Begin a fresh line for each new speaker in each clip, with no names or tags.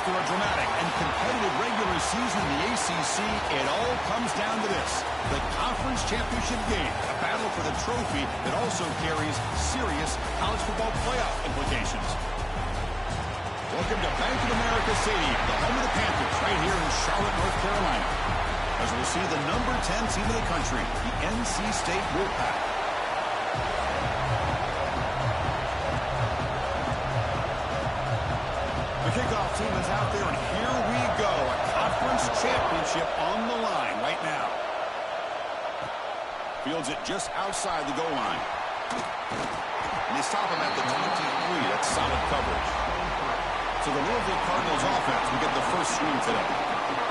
After a dramatic and competitive regular season in the ACC, it all comes down to this: the conference championship game, a battle for the trophy that also carries serious college football playoff implications. Welcome to Bank of America Stadium, the home of the Panthers, right here in Charlotte, North Carolina, as we'll see the number 10 team in the country, the NC State Wolfpack. The kickoff team is out there, and here we go. A conference championship on the line right now. Fields it just outside the goal line. And they stop him at the 23. That's solid coverage. So the Louisville Cardinals offense will get the first swing today.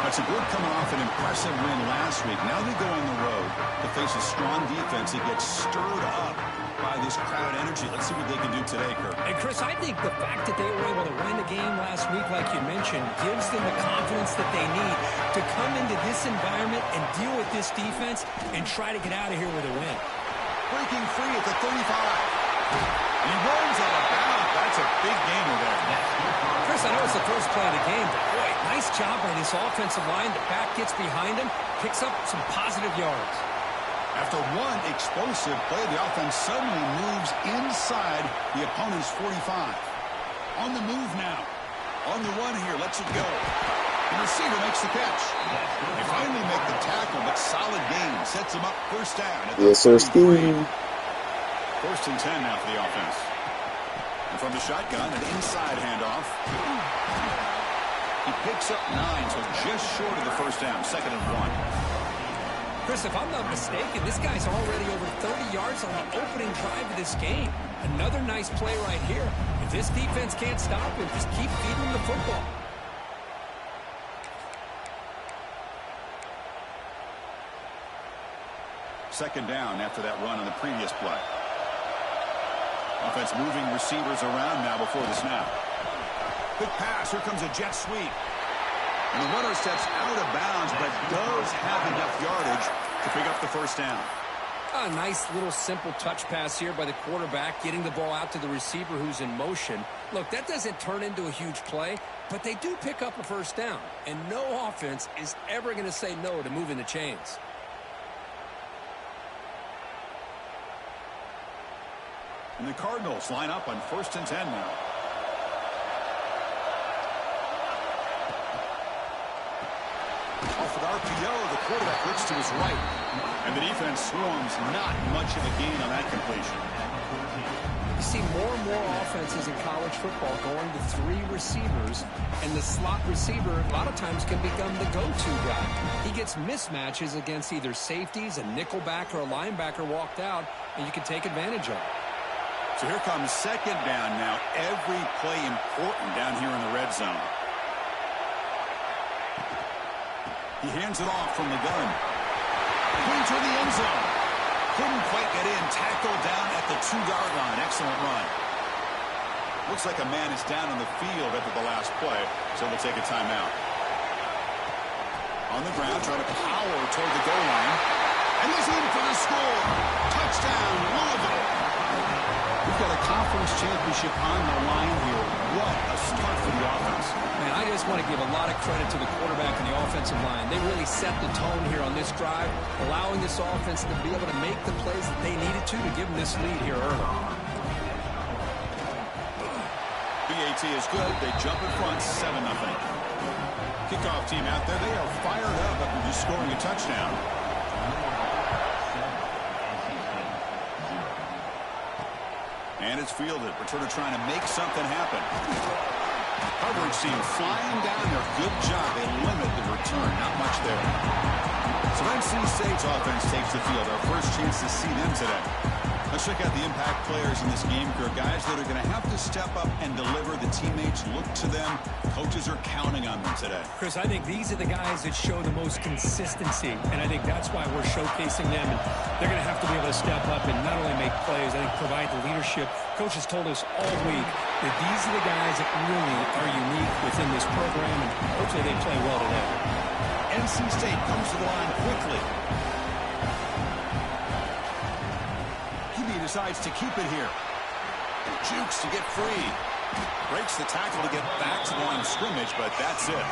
That's a good coming off an impressive win last week. Now they go on the road to face a strong defense that gets stirred up by this crowd energy. Let's see what they can do today, Kirk.
And, Chris, I think the fact that they were able to win the game last week, like you mentioned, gives them the confidence that they need to come into this environment and deal with this defense and try to get out of here with a win.
Breaking free at the 35. He rolls out of bounds. That's a big gainer there.
Chris, I know it's the first play of the game, but boy, nice job by this offensive line. The back gets behind him, picks up some positive yards.
After one explosive play, the offense suddenly moves inside the opponent's 45. On the move now. On the run here, lets it go. The receiver makes the catch. They finally make the tackle, but solid gain. Sets him up first down.
Yes, sir, Steve.
First and 10 now for the offense. And from the shotgun, an inside handoff. He picks up 9, so just short of the first down. 2nd and 1.
Chris, if I'm not mistaken, this guy's already over 30 yards on the opening drive of this game. Another nice play right here. If this defense can't stop him, just keep feeding him the football.
Second down after that run on the previous play. Offense moving receivers around now before the snap. Quick pass. Here comes a jet sweep. And the runner steps out of bounds, but does have enough yardage to pick up the first down.
A nice little simple touch pass here by the quarterback, getting the ball out to the receiver who's in motion. Look, that doesn't turn into a huge play, but they do pick up a first down. And no offense is ever going to say no to moving the chains.
And the Cardinals line up on 1st and 10 now. Off with RPO, the quarterback looks to his right. And the defense swarms, not much of a gain on that completion.
You see more and more offenses in college football going to 3 receivers, and the slot receiver a lot of times can become the go-to guy. He gets mismatches against either safeties, a nickelback, or a linebacker walked out, and you can take advantage of it.
So here comes 2nd down now. Every play important down here in the red zone. He hands it off from the gun. Points to the end zone. Couldn't quite get in. Tackled down at the 2-yard line. Excellent run. Looks like a man is down on the field after the last play, so we'll take a timeout. On the ground, trying to power toward the goal line. And he's in for the score. Touchdown, Louisville. We've got a conference championship on the line here. What a start for the offense.
Man, I just want to give a lot of credit to the quarterback and the offensive line. They really set the tone here on this drive, allowing this offense to be able to make the plays that they needed to give them this lead here early.
BAT is good. They jump in front, 7-0. Kickoff team out there. They are fired up after just scoring a touchdown. And it's fielded. Returner trying to make something happen. Coverage team flying down there. Good job. They limit the return. Not much there. So NC State's offense takes the field. Our first chance to see them today. Let's check out the impact players in this game. There are guys that are going to have to step up and deliver. The teammates look to them. Coaches are counting on them today.
Chris, I think these are the guys that show the most consistency, and I think that's why we're showcasing them. And they're going to have to be able to step up and not only make plays, I think provide the leadership. Coaches told us all week that these are the guys that really are unique within this program, and hopefully they play well today.
NC State comes to the line quickly. Decides to keep it here. Jukes to get free. Breaks the tackle to get back to the line of scrimmage, but that's it.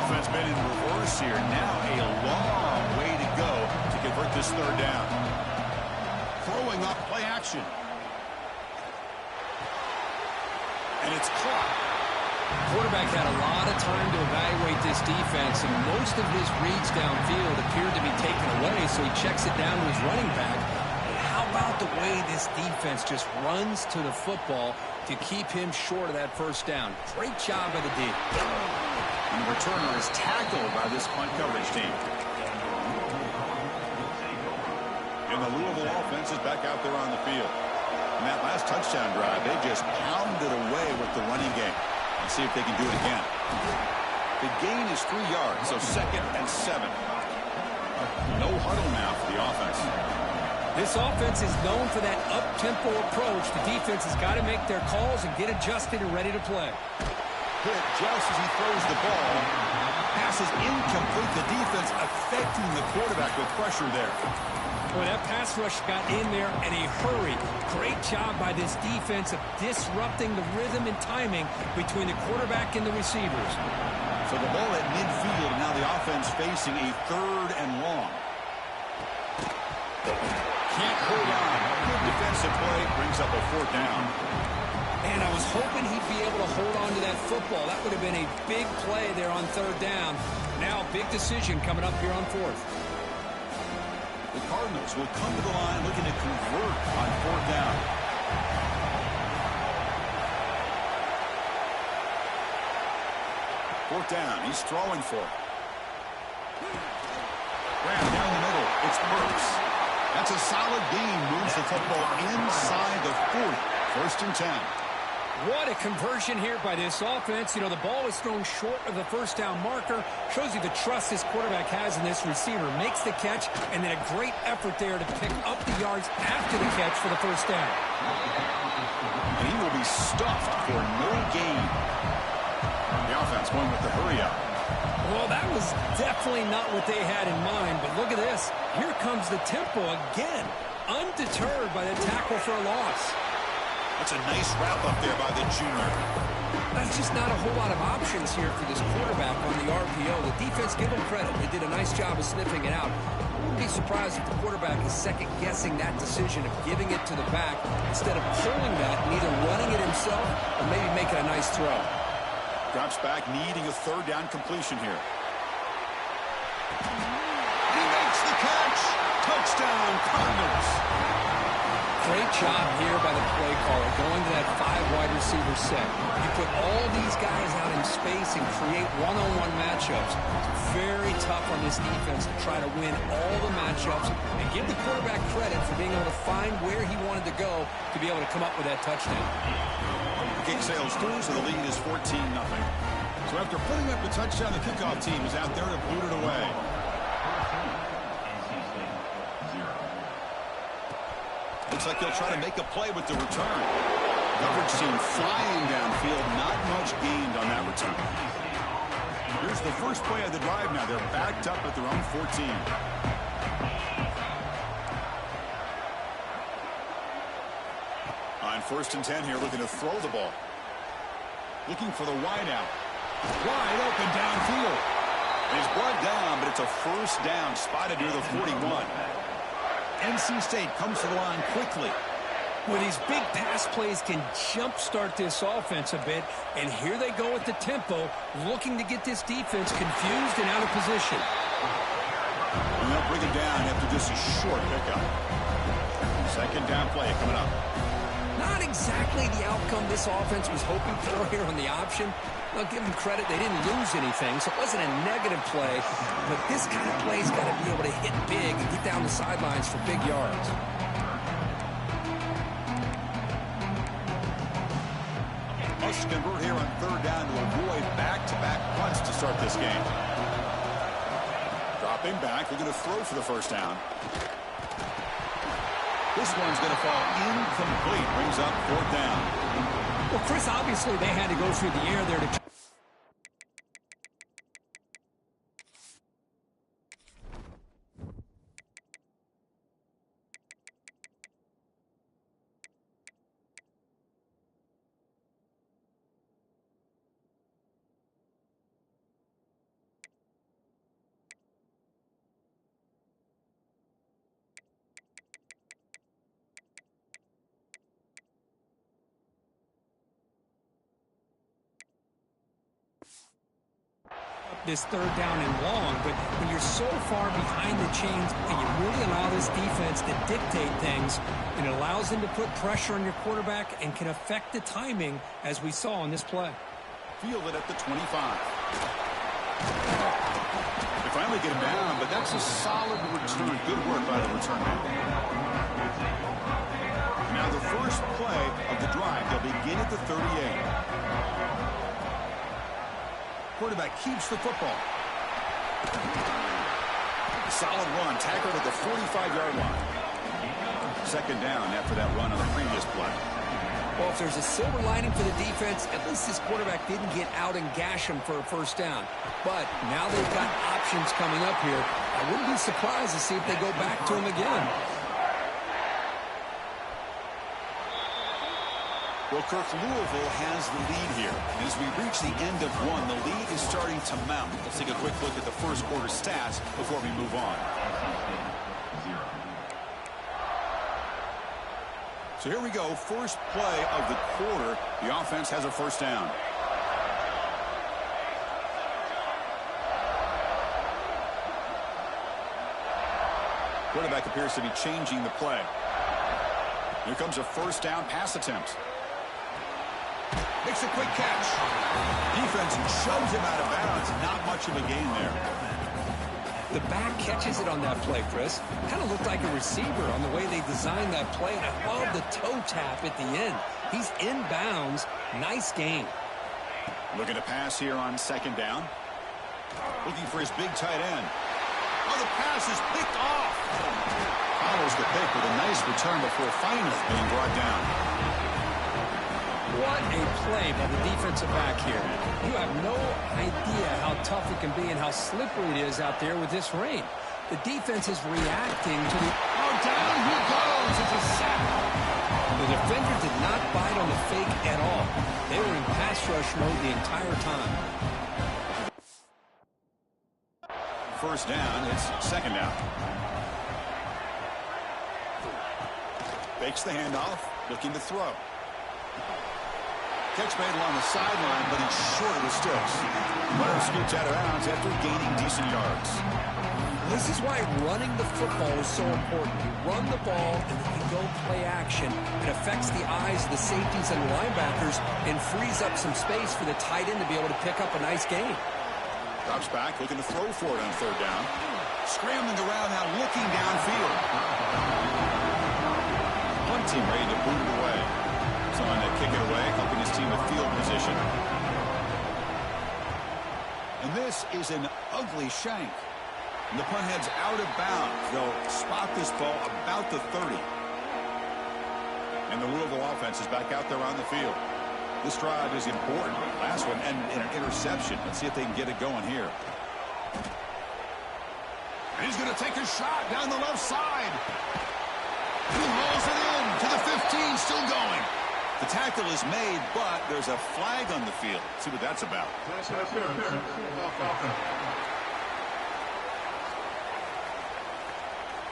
Offense been in reverse here. Now a long way to go to convert this third down. Throwing up play action. And it's caught.
Quarterback had a lot of time to evaluate this defense, and most of his reads downfield appeared to be taken away, so he checks it down to his running back. And how about the way this defense just runs to the football to keep him short of that first down? Great job by the D.
And the returner is tackled by this punt coverage team. And the Louisville offense is back out there on the field. In that last touchdown drive, they just pounded away with the running game. Let's see if they can do it again. The gain is 3 yards, so 2nd and 7. No huddle now for the offense.
This offense is known for that up-tempo approach. The defense has got to make their calls and get adjusted and ready to play.
Hit just as he throws the ball. Pass is incomplete. The defense affecting the quarterback with pressure there.
Boy, that pass rush got in there in a hurry. Great job by this defense of disrupting the rhythm and timing between the quarterback and the receivers.
So the ball at midfield, now the offense facing a 3rd and long. Can't hold on. Good defensive play. Brings up a 4th down.
And I was hoping he'd be able to hold on to that football. That would have been a big play there on 3rd down. Now big decision coming up here on 4th.
The Cardinals will come to the line looking to convert on 4th down. Fourth down. He's throwing for it. Grab down the middle. It's Burks. That's a solid gain. Moves the football inside the 40. 1st and 10.
What a conversion here by this offense. You know, the ball was thrown short of the first down marker. Shows you the trust this quarterback has in this receiver. Makes the catch, and then a great effort there to pick up the yards after the catch for the first down.
And he will be stuffed for no gain. The offense going with the hurry up.
Well, that was definitely not what they had in mind, but look at this. Here comes the tempo again. Undeterred by the tackle for a loss.
That's a nice wrap up there by the junior.
That's just not a whole lot of options here for this quarterback on the RPO. The defense, give them credit. They did a nice job of sniffing it out. I wouldn't be surprised if the quarterback is second-guessing that decision of giving it to the back instead of pulling that and either running it himself or maybe making a nice throw.
Drops back, needing a 3rd down completion here. He makes the catch. Touchdown, Cardinals.
Great job here by the play caller, going to that 5 wide receiver set. You put all these guys out in space and create one-on-one matchups. It's very tough on this defense to try to win all the matchups and give the quarterback credit for being able to find where he wanted to go to be able to come up with that touchdown.
The kick sails through, so the lead is 14-0. So after putting up the touchdown, the kickoff team is out there to boot it away. Looks like they'll try to make a play with the return. Coverage team flying downfield. Not much gained on that return. Here's the first play of the drive now. They're backed up at their own 14. On 1st and 10 here, looking to throw the ball. Looking for the wide out. Wide open downfield. He's brought down, but it's a 1st down spotted near the 41. NC State comes to the line quickly.
Well, these big pass plays can jumpstart this offense a bit, and here they go with the tempo, looking to get this defense confused and out of position.
And they'll bring him down after just a short pickup. 2nd down play coming up.
Not exactly the outcome this offense was hoping for here on the option. I'll give them credit. They didn't lose anything, so it wasn't a negative play. But this kind of play's got to be able to hit big and get down the sidelines for big yards.
Must convert here on 3rd down to avoid back-to-back punts to start this game. Dropping back. They're going to throw for the 1st down. This one's going to fall incomplete. Brings up 4th down.
Well, Chris, obviously they had to go through the air there to this third down and long. But when you're so far behind the chains and you really allow this defense to dictate things, it allows them to put pressure on your quarterback and can affect the timing, as we saw on this play.
Fielded at the 25. They finally get him down, but that's a solid return. Good work by the return man. Now the first play of the drive, they'll begin at the 38. Quarterback keeps the football. Solid run, tackled at the 45-yard line. Second down after that run on the previous play.
Well, if there's a silver lining for the defense, at least this quarterback didn't get out and gash him for a first down. But now they've got options coming up here. I wouldn't be surprised to see if they go back to him again.
Well, Kirk, Louisville has the lead here. As we reach the end of one, the lead is starting to mount. Let's take a quick look at the first quarter stats before we move on. So here we go. First play of the quarter. The offense has a first down. Quarterback appears to be changing the play. Here comes a first down pass attempt. Makes a quick catch. Defense shoves him out of bounds. Not much of a gain there.
The back catches it on that play, Chris. Kind of looked like a receiver on the way they designed that play. And I love the toe tap at the end. He's in bounds. Nice game.
Looking to pass here on second down. Looking for his big tight end. Oh, the pass is picked off. Follows the pick with a nice return before finally being brought down.
What a play by the defensive back here. You have no idea how tough it can be and how slippery it is out there with this rain. The defense is reacting to the... Oh, down he goes. It's a sack. The defender did not bite on the fake at all. They were in pass rush mode the entire time.
First down, it's second down. Fakes the handoff, looking to throw. Catch made along the sideline, but he's short of the sticks. Runner scoots out of bounds after gaining decent yards.
This is why running the football is so important. You run the ball, and then you go play action. It affects the eyes of the safeties and the linebackers and frees up some space for the tight end to be able to pick up a nice gain.
Drops back, looking to throw for it on third down. Scrambling around now, looking downfield. One team ready to boot it away. Someone to kick it away, helping his team with field position. And this is an ugly shank. And the punt heads out of bounds. They'll spot this ball about the 30. And the Louisville offense is back out there on the field. This drive is important. Last one and an interception. Let's see if they can get it going here. And he's going to take a shot down the left side. He hauls it in to the 15, still going. The tackle is made, but there's a flag on the field. Let's see what that's about.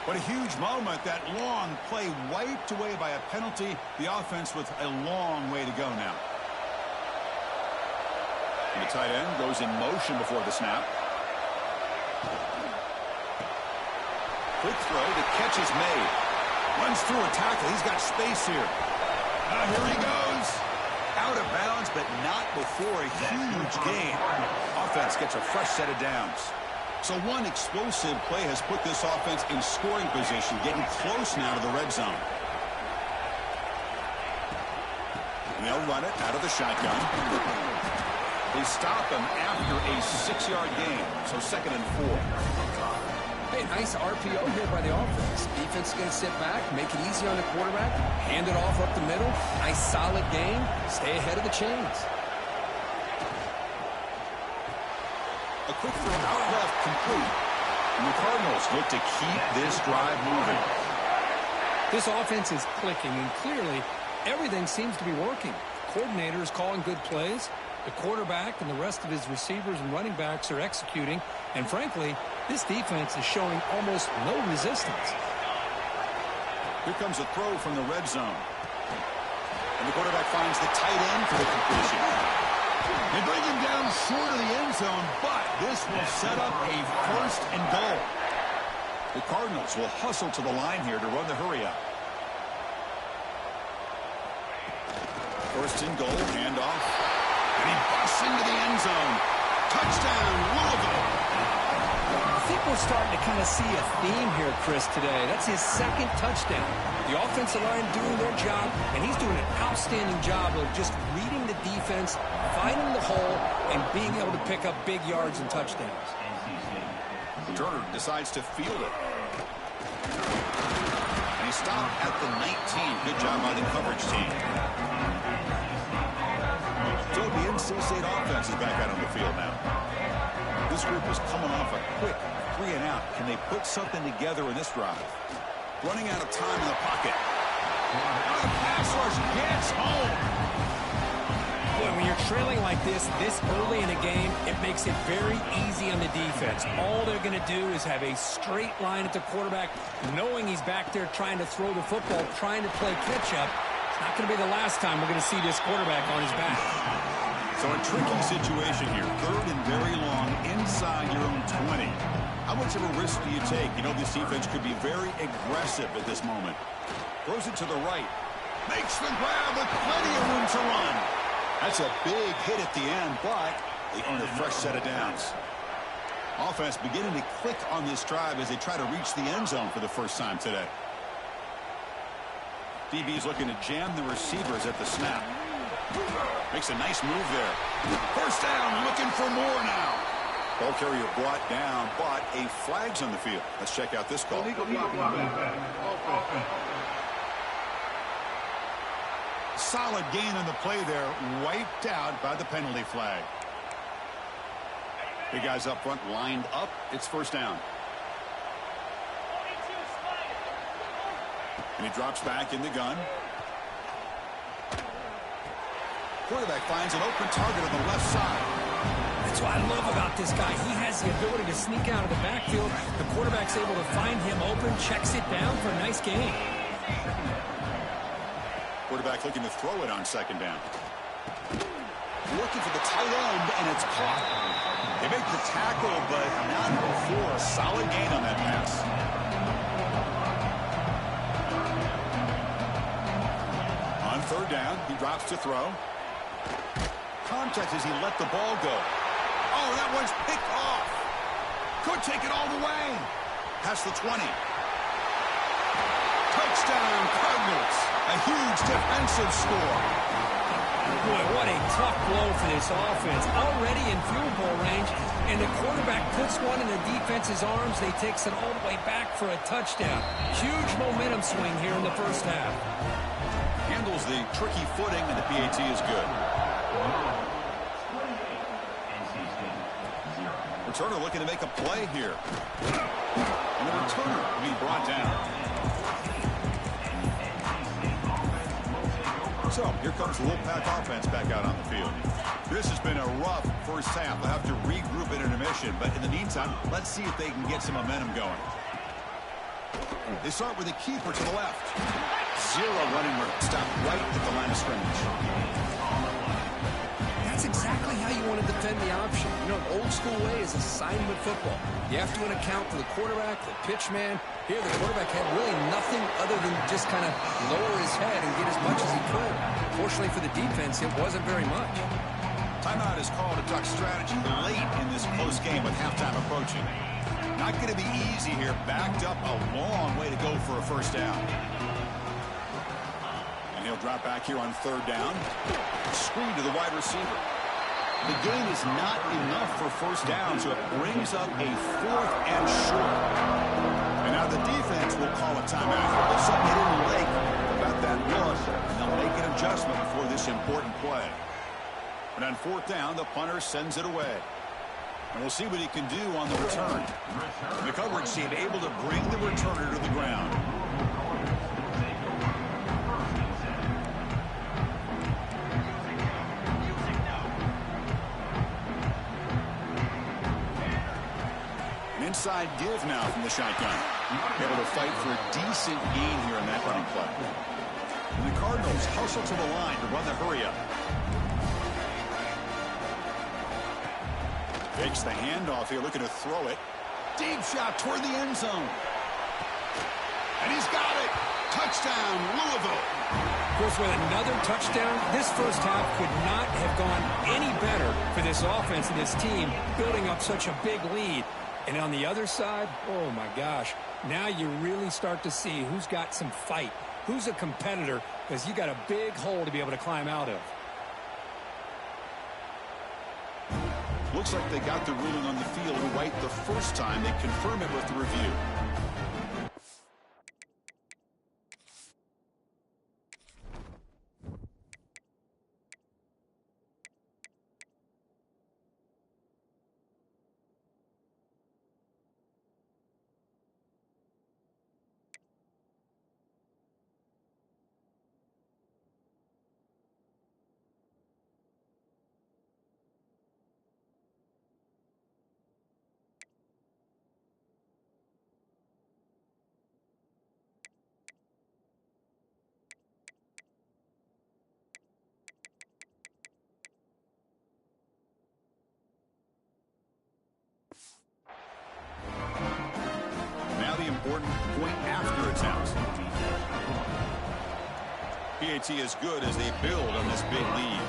What a huge moment. That long play wiped away by a penalty. The offense with a long way to go now. And the tight end goes in motion before the snap. Quick throw. The catch is made. Runs through a tackle. He's got space here. Here he goes. Out of bounds, but not before a huge gain. Offense gets a fresh set of downs. So one explosive play has put this offense in scoring position, getting close now to the red zone. And they'll run it out of the shotgun. They stop him after a 6-yard gain, so 2nd and 4.
Hey, nice RPO here by the offense. Defense is going to sit back, make it easy on the quarterback, hand it off up the middle. Nice solid game. Stay ahead of the chains.
A quick throw out left, complete. And the Cardinals look to keep this drive moving.
This offense is clicking, and clearly everything seems to be working. The coordinator is calling good plays. The quarterback and the rest of his receivers and running backs are executing. And frankly, this defense is showing almost no resistance.
Here comes a throw from the red zone. And the quarterback finds the tight end for the completion. They bring him down short of the end zone, but this will set up a 1st and goal. The Cardinals will hustle to the line here to run the hurry-up. 1st and goal, handoff. And he busts into the end zone. Touchdown, Louisville.
I think we're starting to kind of see a theme here, Chris, today. That's his 2nd touchdown. The offensive line doing their job, and he's doing an outstanding job of just reading the defense, finding the hole, and being able to pick up big yards and touchdowns.
Turner decides to field it. And he stopped at the 19. Good job by the coverage team. So the NC State offense is back out on the field now. This group is coming off a quick 3-and-out. Can they put something together in this drive? Running out of time in the pocket. Oh, the pass rush gets home.
Boy, when you're trailing like this early in a game, it makes it very easy on the defense. All they're going to do is have a straight line at the quarterback, knowing he's back there trying to throw the football, trying to play catch-up. It's not going to be the last time we're going to see this quarterback on his back.
So a tricky situation here. 3rd and very long inside your own 20. How much of a risk do you take? You know, this defense could be very aggressive at this moment. Throws it to the right. Makes the grab with plenty of room to run. That's a big hit at the end, but they earn a fresh set of downs. Offense beginning to click on this drive as they try to reach the end zone for the first time today. DB's looking to jam the receivers at the snap. Makes a nice move there. 1st down, looking for more now. Ball carrier brought down, but a flag's on the field. Let's check out this call. Solid gain on the play there, wiped out by the penalty flag. The guys up front lined up. It's 1st down. And he drops back in the gun. Quarterback finds an open target on the left side.
That's what I love about this guy. He has the ability to sneak out of the backfield. The quarterback's able to find him open, checks it down for a nice gain.
Quarterback looking to throw it on 2nd down. Looking for the tight end, and it's caught. They make the tackle, but not before a solid gain on that pass. On 3rd down, he drops to throw. Contact as he let the ball go. Oh, that one's picked off. Could take it all the way. Past the 20. Touchdown, Cardinals. A huge defensive score.
Boy, what a tough blow for this offense. Already in field goal range, and the quarterback puts one in the defense's arms. They takes it all the way back for a touchdown. Huge momentum swing here in the 1st half.
Handles the tricky footing, and the PAT is good. Returner looking to make a play here. And the returner being brought down. So, here comes the Wolfpack offense back out on the field. This has been a rough 1st half. They'll have to regroup in intermission, but in the meantime, let's see if they can get some momentum going. They start with a keeper to the left. 0 running room. Stop right at the line of scrimmage.
That's exactly how you want to defend the option. You know, an old-school way is assignment football. You have to account for the quarterback, the pitch man. Here, the quarterback had really nothing other than just kind of lower his head and get as much as he could. Fortunately for the defense, it wasn't very much.
Timeout is called to talk strategy late in this close game with halftime approaching. Not going to be easy here. Backed up a long way to go for a 1st down. And he'll drop back here on 3rd down. Screen to the wide receiver. The gain is not enough for 1st down, so it brings up a 4th and short. And now the defense will call a timeout. There's something they didn't like about that look, and they'll make an adjustment for this important play. And on 4th down, the punter sends it away. And we'll see what he can do on the return. The coverage team able to bring the returner to the ground. Inside give now from the shotgun. Able to fight for a decent gain here in that running play. And the Cardinals hustle to the line to run the hurry up. Takes the handoff here, looking to throw it. Deep shot toward the end zone. And he's got it. Touchdown, Louisville.
Of course, with another touchdown, this first half could not have gone any better for this offense and this team, building up such a big lead. And on the other side, oh my gosh, now you really start to see who's got some fight, who's a competitor, because you got a big hole to be able to climb out of.
Looks like they got the ruling on the field right the first time. They confirm it with the review. Important point after attempt. PAT is good as they build on this big lead.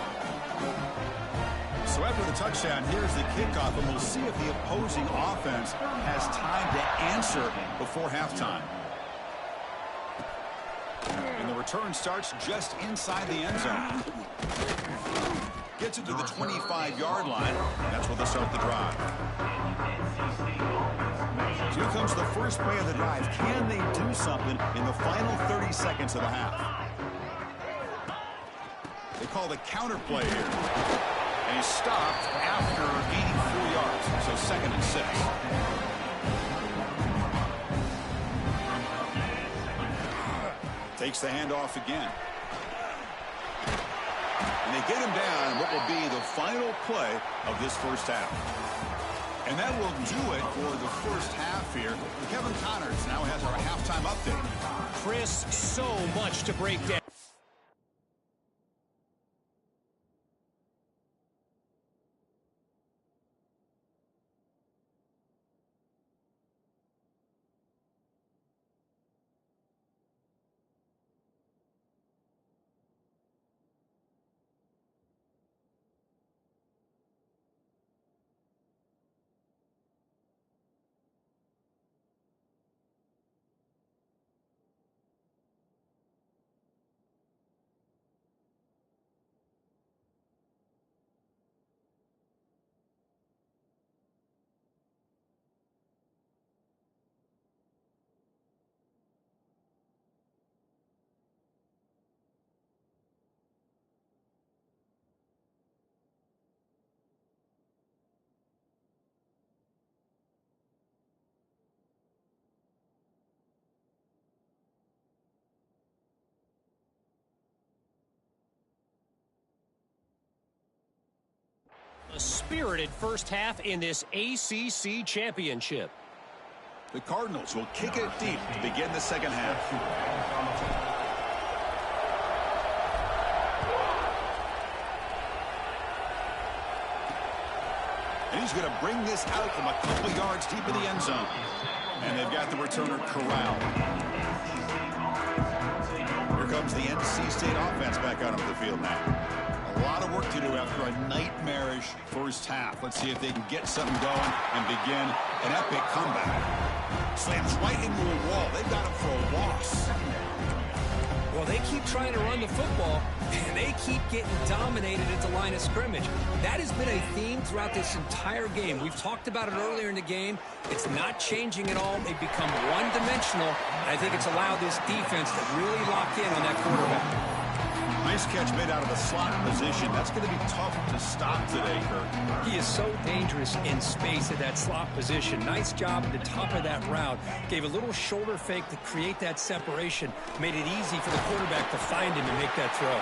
So after the touchdown, here's the kickoff, and we'll see if the opposing offense has time to answer before halftime. And the return starts just inside the end zone. Gets it to the 25-yard line. That's where they'll start the drive. Here comes the first play of the drive. Can they do something in the final 30 seconds of the half? They call the counter play here. And he's stopped after gaining 4 yards. So 2nd and 6. Takes the handoff again. And they get him down what will be the final play of this first half. And that will do it for the first half here. Kevin Connors now has our halftime update.
Chris, so much to break down. A spirited first half in this ACC championship.
The Cardinals will kick it deep to begin the second half. And he's going to bring this out from a couple yards deep in the end zone. And they've got the returner corralled. Here comes the NC State offense back out onto the field now. A lot of work to do after a nightmarish first half. Let's see if they can get something going and begin an epic comeback. Slams right into a wall. They've got him for a loss.
Well, they keep trying to run the football, and they keep getting dominated at the line of scrimmage. That has been a theme throughout this entire game. We've talked about it earlier in the game. It's not changing at all. They've become one-dimensional, and I think it's allowed this defense to really lock in on that quarterback.
Nice catch made out of the slot position. That's going to be tough to stop today, Kurt.
He is so dangerous in space at that slot position. Nice job at the top of that route. Gave a little shoulder fake to create that separation. Made it easy for the quarterback to find him and make that throw.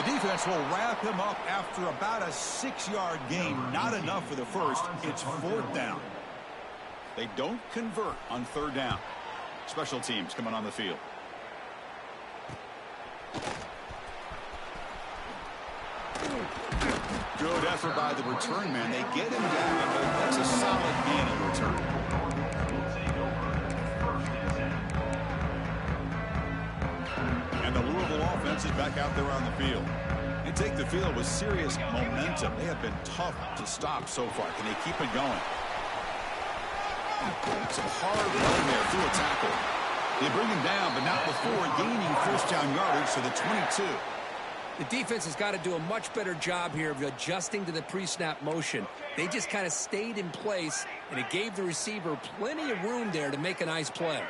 The defense will wrap him up after about a 6-yard gain. Not enough for the first. It's 4th down. They don't convert on 3rd down. Special teams coming on the field. Good effort by the return man. They get him down, but that's a solid gain in return. And the Louisville offense is back out there on the field. They take the field with serious momentum. They have been tough to stop so far. Can they keep it going? Some hard run there through a tackle. They bring him down, but not before gaining first down yardage to the 22.
The defense has got to do a much better job here of adjusting to the pre-snap motion. They just kind of stayed in place, and it gave the receiver plenty of room there to make a nice play.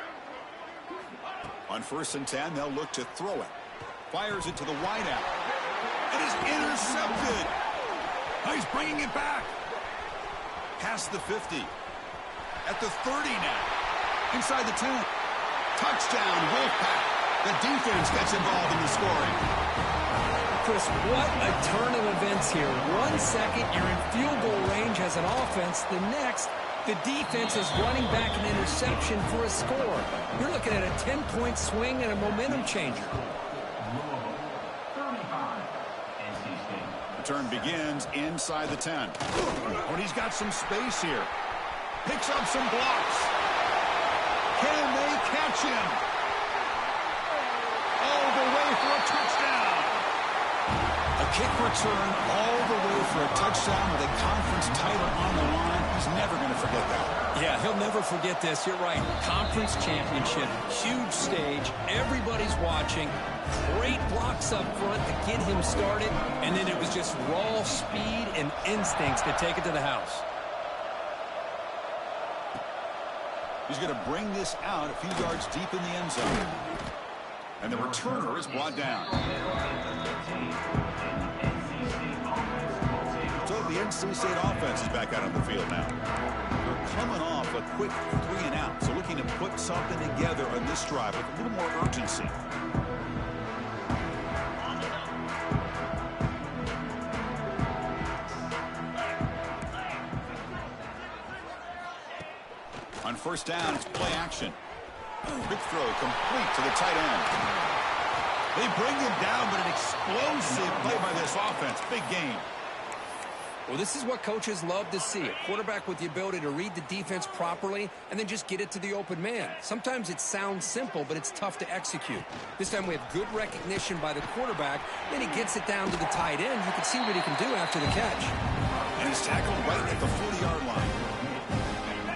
On 1st and 10, they'll look to throw it. Fires it to the wideout. It is intercepted. Oh, he's bringing it back. Past the 50. At the 30 now. Inside the 10. Touchdown, Wolfpack. The defense gets involved in the scoring.
Chris, what a turn of events here. 1 second, you're in field goal range as an offense. The next, the defense is running back an interception for a score. You're looking at a 10-point swing and a momentum changer.
Turn begins inside the 10. Oh, and he's got some space here. Picks up some blocks. Can they catch him? All the way for a touchdown. A kick return all the way for a touchdown with a conference title on the line. He's never going to forget that.
Yeah, he'll never forget this. You're right. Conference championship, huge stage. Everybody's watching. Great blocks up front to get him started, and then it was just raw speed and instincts to take it to the house.
He's going to bring this out a few yards deep in the end zone. And the returner is brought down. So the NC State offense is back out on the field now. They're coming off a quick 3-and-out, so looking to put something together on this drive with a little more urgency. On 1st down, it's play action. Quick throw complete to the tight end. They bring him down, but an explosive play by this offense. Big gain.
Well, this is what coaches love to see. A quarterback with the ability to read the defense properly and then just get it to the open man. Sometimes it sounds simple, but it's tough to execute. This time we have good recognition by the quarterback. Then he gets it down to the tight end. You can see what he can do after the catch.
And he's tackled right at the 40-yard line.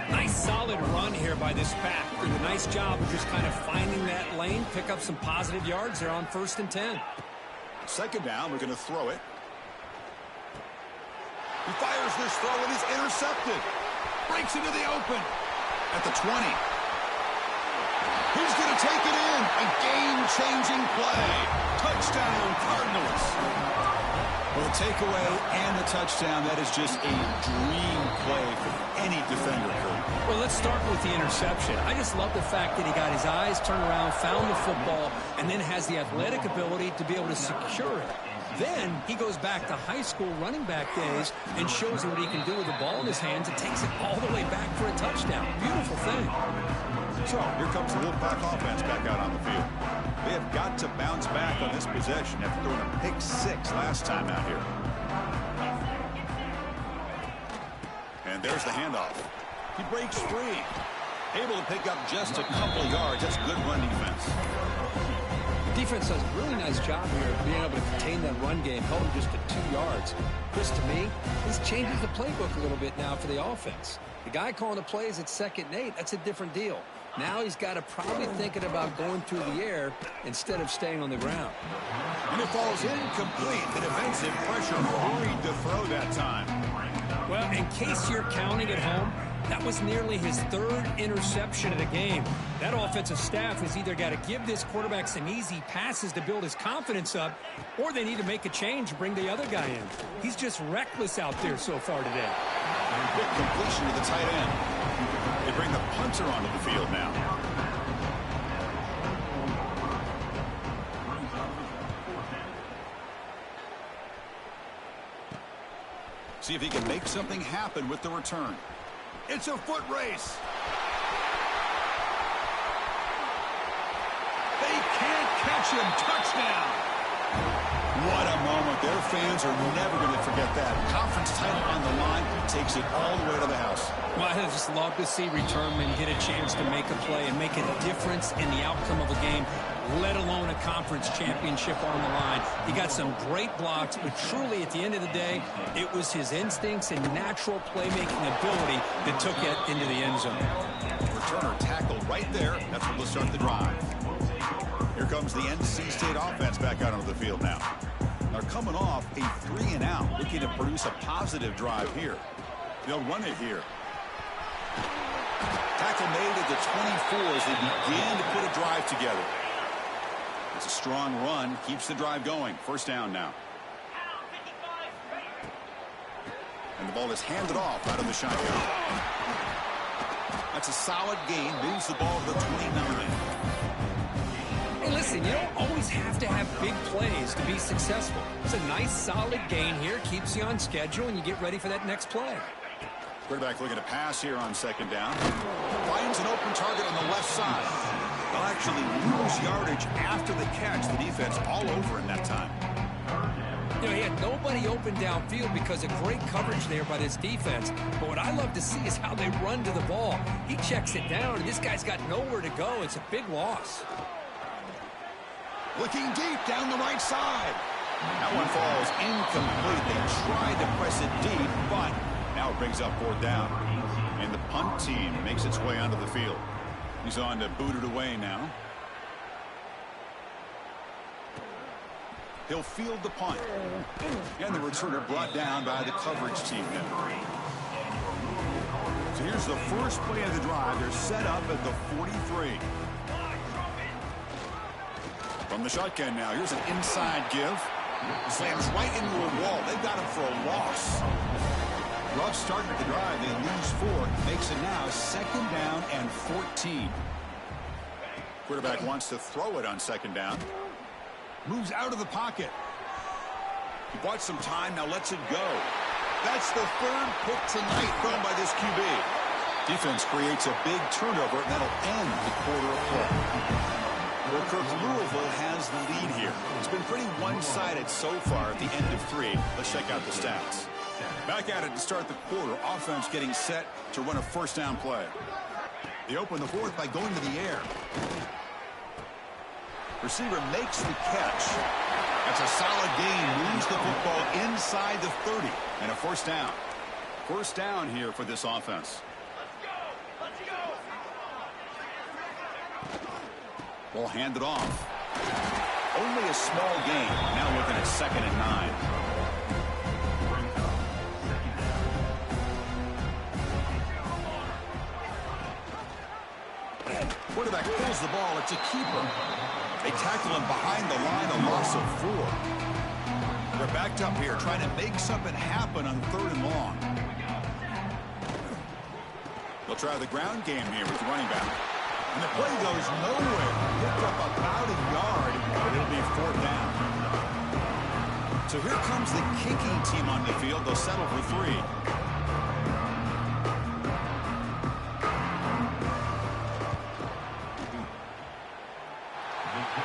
Nice solid run here by this back. Did a nice job of just kind of finding that lane, pick up some positive yards there on 1st and 10.
2nd down, we're going to throw it. He fires this throw and is intercepted. Breaks into the open at the 20. He's going to take it in. A game-changing play. Touchdown, Cardinals. Well, the takeaway and the touchdown, that is just a dream play for any defender.
Well, let's start with the interception. I just love the fact that he got his eyes turned around, found the football, and then has the athletic ability to be able to secure it. Then he goes back to high school running back days and shows him what he can do with the ball in his hands and takes it all the way back for a touchdown. Beautiful thing.
So here comes the Wolfpack offense back out on the field. They have got to bounce back on this possession after throwing a pick 6 last time out here. And there's the handoff. He breaks free. Able to pick up just a couple of yards. That's good run defense.
The defense does a really nice job here of being able to contain that run game, held him just to 2 yards. Chris, to me, this changes the playbook a little bit now for the offense. The guy calling the plays at 2nd and 8, that's a different deal. Now he's got to probably thinking about going through the air instead of staying on the ground.
And it falls incomplete. The defensive pressure hurried to throw that time.
Well, in case you're counting at home, that was nearly his 3rd interception of the game. That offensive staff has either got to give this quarterback some easy passes to build his confidence up, or they need to make a change and bring the other guy in. He's just reckless out there so far today.
Quick completion to the tight end. They bring the punter onto the field now. See if he can make something happen with the return. It's a foot race. They can't catch him. Touchdown. What a moment. Their fans are never going to forget that. Conference title on the line, takes it all the way to the house.
Well, I just love to see returnmen get a chance to make a play and make a difference in the outcome of a game, let alone a conference championship on the line. He got some great blocks, but truly at the end of the day, it was his instincts and natural playmaking ability that took it into the end zone.
Returner tackled right there. That's what will start the drive. Here comes the NC State offense back out onto the field now. They're coming off a 3-and-out, looking to produce a positive drive here. They'll run it here. Tackle made at the 24 as they begin to put a drive together. It's a strong run, keeps the drive going. First down now. And the ball is handed off out of the shotgun. That's a solid gain, moves the ball to the 29.
Hey, listen, you don't always have to have big plays to be successful. It's a nice, solid gain here, keeps you on schedule, and you get ready for that next play.
Quarterback looking to pass here on second down. Finds an open target on the left side. They'll actually lose yardage after the catch. The defense all over him that time.
You know, he had nobody open downfield because of great coverage there by this defense. But what I love to see is how they run to the ball. He checks it down, and this guy's got nowhere to go. It's a big loss.
Looking deep down the right side. That one falls incomplete. They tried to press it deep, but now it brings up fourth down. And the punt team makes its way onto the field. He's on to boot it away now. He'll field the punt. And the returner brought down by the coverage team member. So here's the first play of the drive. They're set up at the 43. From the shotgun now, here's an inside give. Slams right into a wall. They've got him for a loss. Rough start at the drive. They lose 4. Makes it now second down and 14. Quarterback wants to throw it on second down. Moves out of the pocket. He bought some time, now lets it go. That's the third pick tonight thrown by this QB. Defense creates a big turnover, and that'll end the quarter of play. Well, Kirk, Louisville has the lead here. It's been pretty one-sided so far at the end of 3. Let's check out the stats. Back at it to start the quarter. Offense getting set to run a first down play. They open the fourth by going to the air. Receiver makes the catch. That's a solid gain. Moves the football inside the 30. And a first down. First down here for this offense. Ball handed off. Only a small gain. Now looking at second and 9. Quarterback pulls the ball. It's a keeper. They tackle him behind the line, a loss of 4. They're backed up here, trying to make something happen on third and long. They'll try the ground game here with the running back. And the play goes nowhere. Picked up about a yard, but it'll be fourth down. So here comes the kicking team on the field. They'll settle for 3.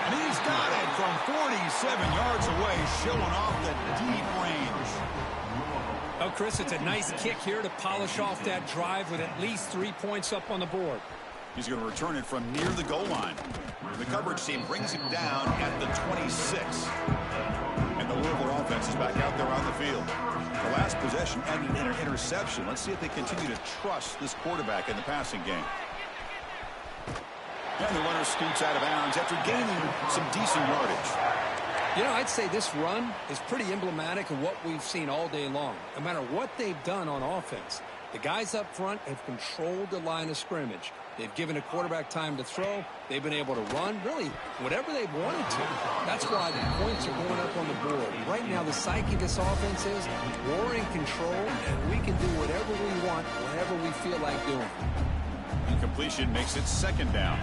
And he's got it from 47 yards away, showing off the deep range.
Oh, Chris, it's a nice kick here to polish off that drive with at least 3 points up on the board.
He's going to return it from near the goal line. The coverage team brings him down at the 26. And the Louisville offense is back out there on the field. The last possession ended in an interception. Let's see if they continue to trust this quarterback in the passing game. And the runner scoots out of bounds after gaining some decent yardage.
You know, I'd say this run is pretty emblematic of what we've seen all day long. No matter what they've done on offense, the guys up front have controlled the line of scrimmage. They've given a quarterback time to throw. They've been able to run, really, whatever they've wanted to. That's why the points are going up on the board. Right now, the psyche of this offense is we're in control, and we can do whatever we want, whenever we feel like doing.
Incompletion makes it second down.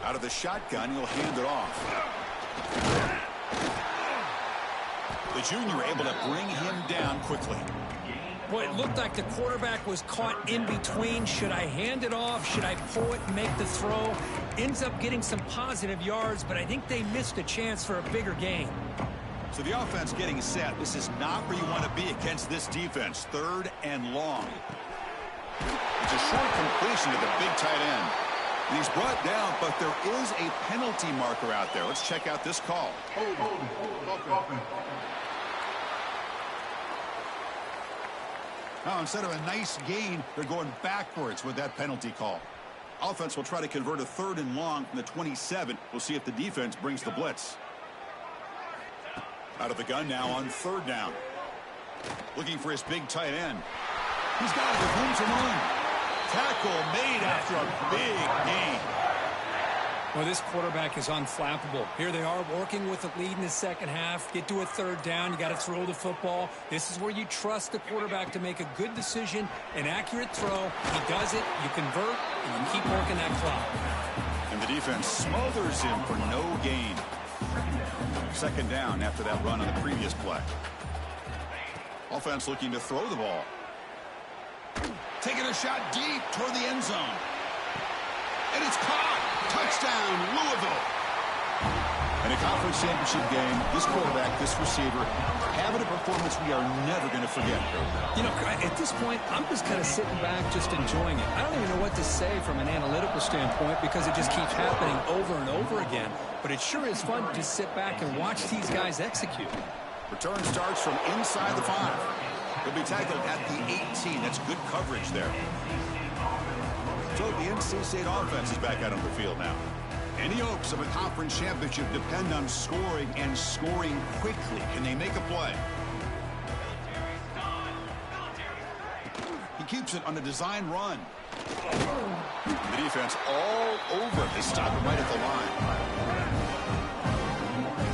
Out of the shotgun, he'll hand it off. The junior able to bring him down quickly.
Boy, it looked like the quarterback was caught in between. Should I hand it off? Should I pull it and make the throw? Ends up getting some positive yards, but I think they missed a chance for a bigger gain.
So the offense getting set. This is not where you want to be against this defense. 3rd and long. It's a short completion to the big tight end. And he's brought down, but there is a penalty marker out there. Let's check out this call. Now, instead of a nice gain, they're going backwards with that penalty call. Offense will try to convert a 3rd and long from the 27. We'll see if the defense brings the blitz. Out of the gun now on 3rd down. Looking for his big tight end. He's got it with room to run. Tackle made after a big gain.
Well, this quarterback is unflappable. Here they are working with a lead in the second half. Get to a 3rd down. You got to throw the football. This is where you trust the quarterback to make a good decision, an accurate throw. He does it, you convert, and you keep working that clock.
And the defense smothers him for no gain. 2nd down after that run on the previous play. Offense looking to throw the ball. Taking a shot deep toward the end zone. And it's caught. Touchdown, Louisville. In a conference championship game, this quarterback, this receiver, having a performance we are never going to forget.
You know, at this point, I'm just kind of sitting back, just enjoying it. I don't even know what to say from an analytical standpoint because it just keeps happening over and over again. But it sure is fun to just sit back and watch these guys execute.
Return starts from inside the 5. He'll be tackled at the 18. That's good coverage there. So the NC State offense is back out on the field now. Any hopes of a conference championship depend on scoring and scoring quickly. Can they make a play? He keeps it on a design run. The defense all over it. They stop it right at the line.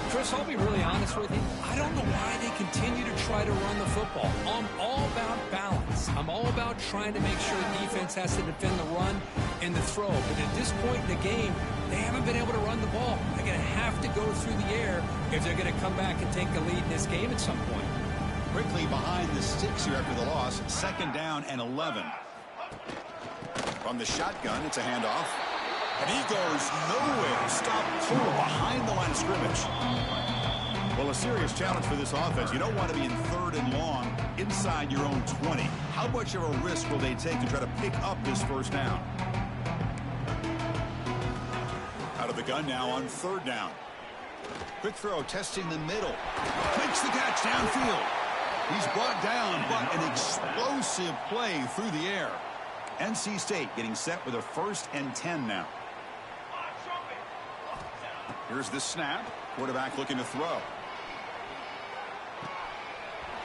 Chris, I'll be really honest with you. I don't know why they continue to try to run the football. I'm all about balance. I'm all about trying to make sure the defense has to defend the run and the throw. But at this point in the game, they haven't been able to run the ball. They're going to have to go through the air if they're going to come back and take the lead in this game at some point.
Quickly behind the sticks here after the loss. 2nd down and 11. From the shotgun, it's a handoff. And he goes nowhere. Stop total behind the line of scrimmage. Well, a serious challenge for this offense. You don't want to be in 3rd and long inside your own 20. How much of a risk will they take to try to pick up this 1st down? Out of the gun now on 3rd down. Quick throw, testing the middle. Makes the catch downfield. He's brought down, but an explosive play through the air. NC State getting set with a 1st and 10 now. Here's the snap. Quarterback looking to throw.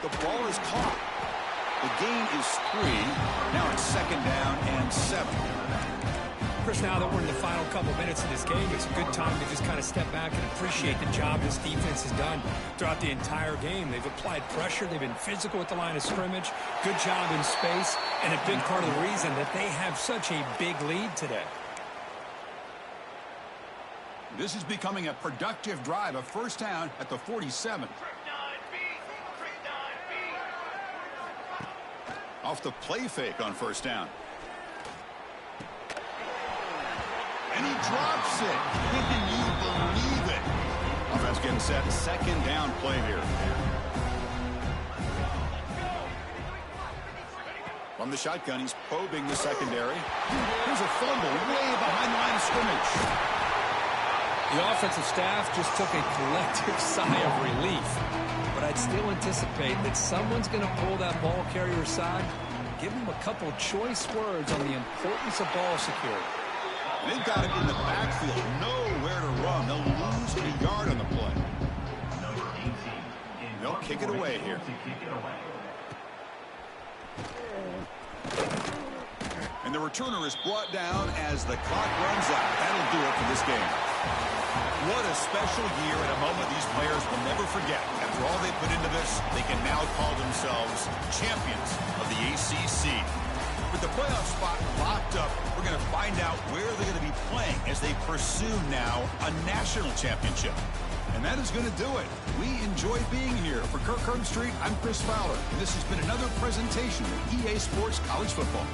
The ball is caught. The gain is 3. Now it's 2nd down and 7.
Chris, now that we're in the final couple minutes of this game, it's a good time to just kind of step back and appreciate the job this defense has done throughout the entire game. They've applied pressure. They've been physical at the line of scrimmage. Good job in space. And a big part of the reason that they have such a big lead today.
This is becoming a productive drive. A 1st down at the 47. Off the play fake on 1st down. And he drops it. Can you believe it? Offense getting set. 2nd down play here. From the shotgun, he's probing the secondary. Here's a fumble way behind the line of scrimmage.
The offensive staff just took a collective sigh of relief. But I'd still anticipate that someone's going to pull that ball carrier aside, give him a couple choice words on the importance of ball security.
They've got him in the backfield, nowhere to run. They'll lose a yard on the play. They'll kick it away here. And the returner is brought down as the clock runs out. That'll do it for this game. What a special year and a moment these players will never forget. After all they put into this, they can now call themselves champions of the ACC. With the playoff spot locked up, we're going to find out where they're going to be playing as they pursue now a national championship. And that is going to do it. We enjoy being here. For Kirk Herbstreit, I'm Chris Fowler. And this has been another presentation of EA Sports College Football.